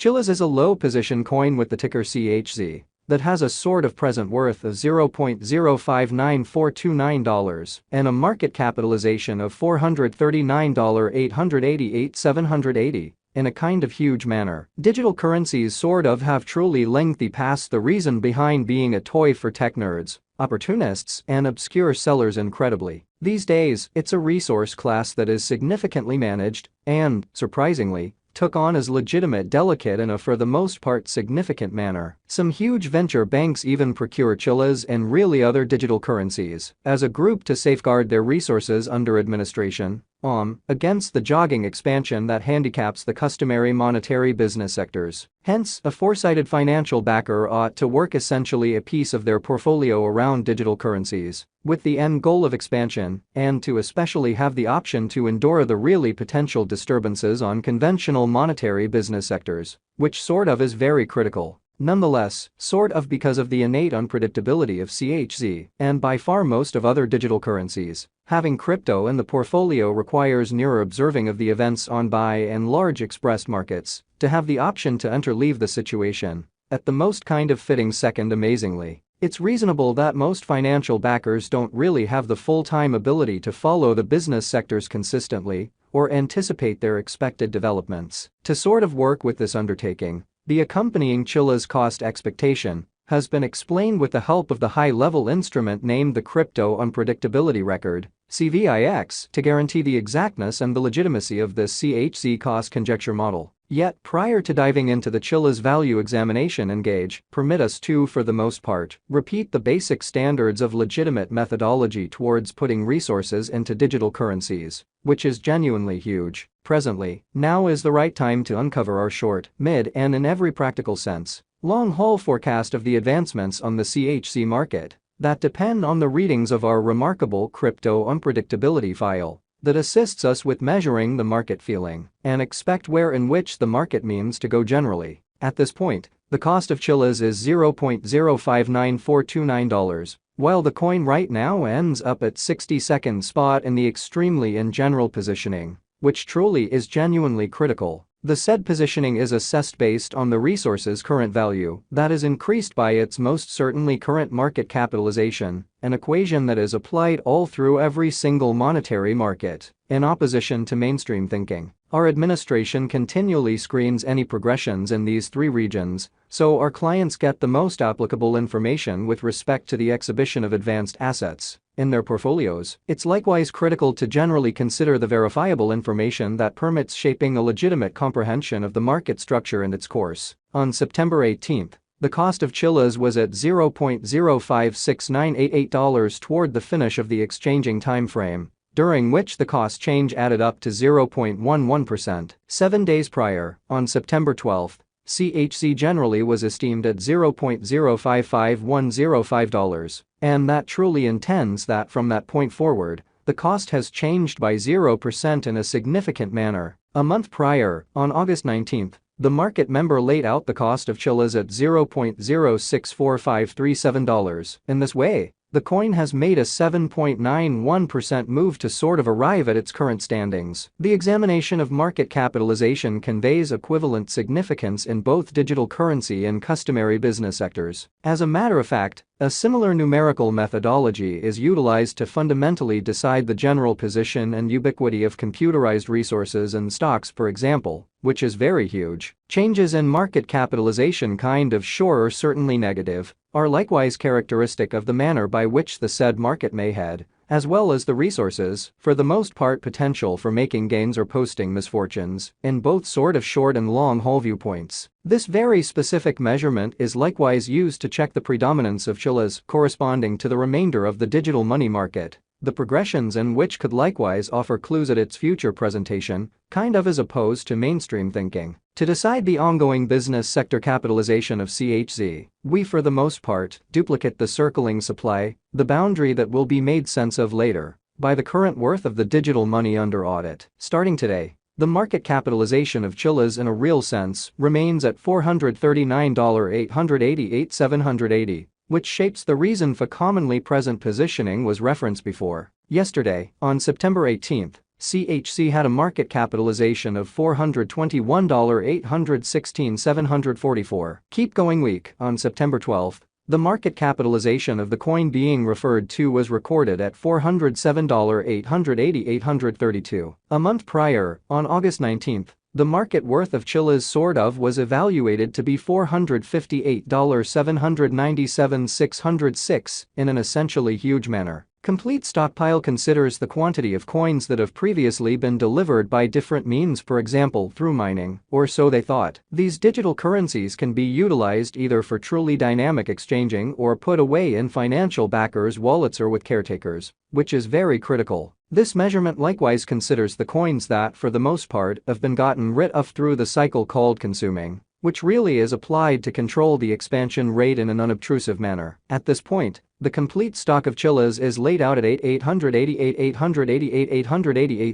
Chilliz is a low-position coin with the ticker CHZ that has a sort of present worth of $0.059429 and a market capitalization of $439,888,780 in a kind of huge manner. Digital currencies sort of have truly lengthy past the reason behind being a toy for tech nerds, opportunists, and obscure sellers incredibly. These days, it's a resource class that is significantly managed and, surprisingly, took on as legitimate delicate in a for the most part significant manner. Some huge venture banks even procure Chilliz and really other digital currencies as a group to safeguard their resources under administration against the jogging expansion that handicaps the customary monetary business sectors. Hence, a foresighted financial backer ought to work essentially a piece of their portfolio around digital currencies with the end goal of expansion and to especially have the option to endure the really potential disturbances on conventional monetary business sectors, which sort of is very critical. Nonetheless, sort of because of the innate unpredictability of CHZ and by far most of other digital currencies, having crypto in the portfolio requires near observing of the events on by and large expressed markets to have the option to enter-leave the situation at the most kind of fitting second. Amazingly, it's reasonable that most financial backers don't really have the full-time ability to follow the business sectors consistently or anticipate their expected developments. To sort of work with this undertaking, the accompanying Chilliz cost expectation has been explained with the help of the high-level instrument named the Crypto Unpredictability Record, CVIX, to guarantee the exactness and the legitimacy of this CHZ cost conjecture model. Yet, prior to diving into the Chilliz value examination permit us to, for the most part, repeat the basic standards of legitimate methodology towards putting resources into digital currencies, which is genuinely huge. Presently, now is the right time to uncover our short, mid, and in every practical sense, long-haul forecast of the advancements on the CHZ market that depend on the readings of our remarkable crypto unpredictability file that assists us with measuring the market feeling and expect where in which the market means to go generally. At this point, the cost of Chilliz is $0.059429, while the coin right now ends up at 62nd spot in the extremely in general positioning, which truly is genuinely critical. The said positioning is assessed based on the resource's current value that is increased by its most certainly current market capitalization, an equation that is applied all through every single monetary market. In opposition to mainstream thinking, our administration continually screens any progressions in these three regions so our clients get the most applicable information with respect to the exhibition of advanced assets in their portfolios. It's likewise critical to generally consider the verifiable information that permits shaping a legitimate comprehension of the market structure and its course. On September 18, the cost of Chilliz was at $0.056988 toward the finish of the exchanging timeframe, during which the cost change added up to 0.11%. 7 days prior, on September 12, CHZ generally was esteemed at $0.055105, and that truly intends that from that point forward, the cost has changed by 0% in a significant manner. A month prior, on August 19, the market member laid out the cost of Chilliz at $0.064537. In this way, the coin has made a 7.91% move to sort of arrive at its current standings. The examination of market capitalization conveys equivalent significance in both digital currency and customary business sectors. As a matter of fact, a similar numerical methodology is utilized to fundamentally decide the general position and ubiquity of computerized resources and stocks, for example, which is very huge. Changes in market capitalization, kind of sure or certainly negative, are likewise characteristic of the manner by which the said market may head, as well as the resources, for the most part potential for making gains or posting misfortunes, in both sort of short and long-haul viewpoints. This very specific measurement is likewise used to check the predominance of Chilliz corresponding to the remainder of the digital money market, the progressions in which could likewise offer clues at its future presentation, kind of as opposed to mainstream thinking. To decide the ongoing business sector capitalization of CHZ, we for the most part duplicate the circling supply, the boundary that will be made sense of later, by the current worth of the digital money under audit. Starting today, the market capitalization of Chilliz in a real sense remains at $439,888,780, which shapes the reason for commonly present positioning was referenced before. Yesterday, on September 18, CHC had a market capitalization of $421,816,744. Keep going week. On September 12, the market capitalization of the coin being referred to was recorded at $407,880,832. A month prior, on August 19, the market worth of Chilliz was evaluated to be $458,797,606 in an essentially huge manner. Complete stockpile considers the quantity of coins that have previously been delivered by different means, for example through mining, or so they thought. These digital currencies can be utilized either for truly dynamic exchanging or put away in financial backers' wallets or with caretakers, which is very critical. This measurement likewise considers the coins that, for the most part, have been gotten rid of through the cycle called consuming, which really is applied to control the expansion rate in an unobtrusive manner. At this point, the complete stock of Chilliz is laid out at 888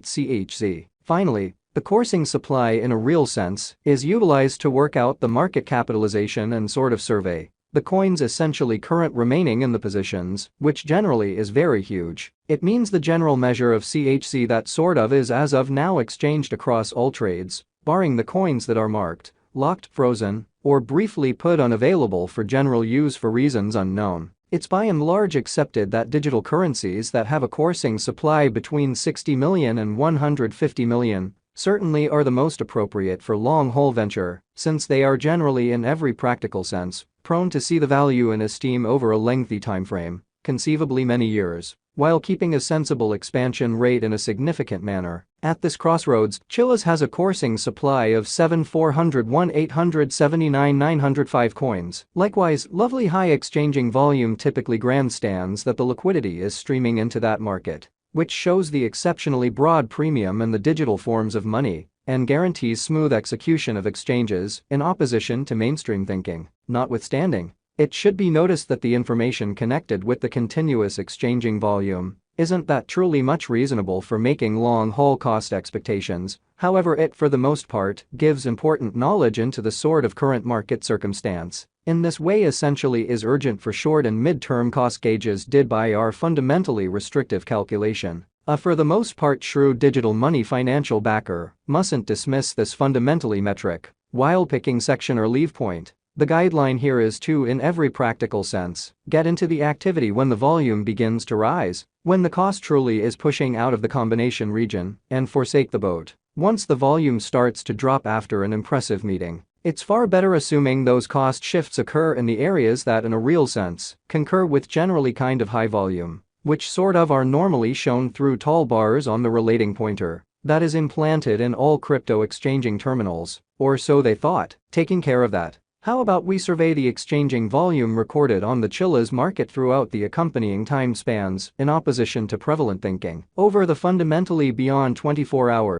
CHZ. Finally, the coursing supply in a real sense is utilized to work out the market capitalization and sort of survey the coins essentially current remaining in the positions, which generally is very huge. It means the general measure of CHC that is as of now exchanged across all trades, barring the coins that are marked, locked, frozen, or briefly put unavailable for general use for reasons unknown. It's by and large accepted that digital currencies that have a coursing supply between 60 million and 150 million certainly are the most appropriate for long-haul venture, since they are generally in every practical sense prone to see the value in esteem over a lengthy timeframe, conceivably many years, while keeping a sensible expansion rate in a significant manner. At this crossroads, Chilliz has a coursing supply of 7,401,879,905 coins. Likewise, lovely high exchanging volume typically grandstands that the liquidity is streaming into that market, which shows the exceptionally broad premium in the digital forms of money and guarantees smooth execution of exchanges in opposition to mainstream thinking. Notwithstanding, it should be noticed that the information connected with the continuous exchanging volume isn't that truly much reasonable for making long-haul cost expectations. However, it for the most part gives important knowledge into the sort of current market circumstance. In this way essentially is urgent for short and mid-term cost gauges did by our fundamentally restrictive calculation. A for the most part shrewd digital money financial backer mustn't dismiss this fundamentally metric while picking section or leave point. The guideline here is to, in every practical sense, get into the activity when the volume begins to rise, when the cost truly is pushing out of the combination region, and forsake the boat once the volume starts to drop after an impressive meeting. It's far better assuming those cost shifts occur in the areas that in a real sense concur with generally kind of high volume, which are normally shown through tall bars on the relating pointer that is implanted in all crypto exchanging terminals, or so they thought. Taking care of that, how about we survey the exchanging volume recorded on the Chilliz market throughout the accompanying time spans in opposition to prevalent thinking over the fundamentally beyond 24 hours.